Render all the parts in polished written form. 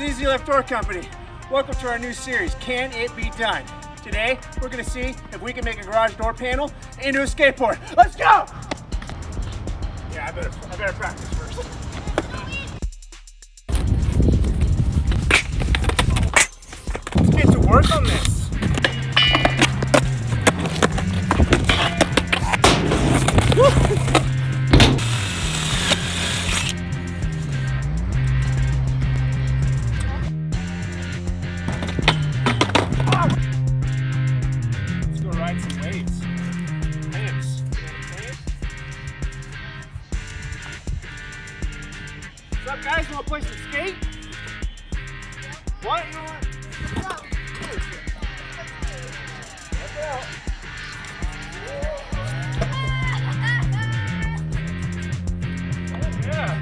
is Easy Lift Door Company. Welcome to our new series, Can It Be Done? Today, we're gonna see if we can make a garage door panel into a skateboard. Let's go! Yeah, I better practice first. Let's get to work on this. Let's go ride some waves. Clamps. What's up, guys? You want to play some skate? What? You know what? Yeah.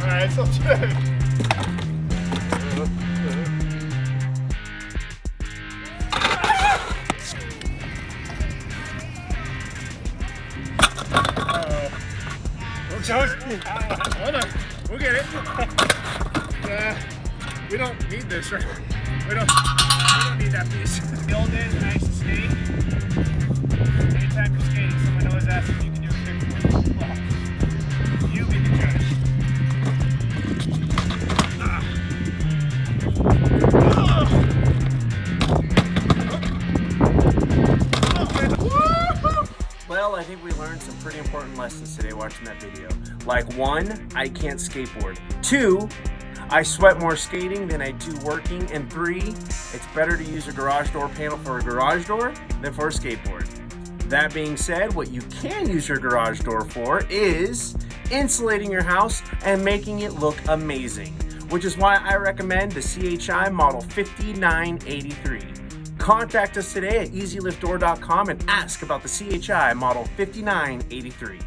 Alright, so good. Hold on, we'll get it. We don't need this, right? We don't need that piece. The old days when I used to skate, anytime you're skating, someone always asks if you can do a kickflip. Well, you be the judge. Well, I think we learned some pretty important lessons today watching that video. Like 1, I can't skateboard. 2, I sweat more skating than I do working. And 3, it's better to use a garage door panel for a garage door than for a skateboard. That being said, what you can use your garage door for is insulating your house and making it look amazing, which is why I recommend the CHI Model 5983. Contact us today at easyliftdoor.com and ask about the CHI Model 5983.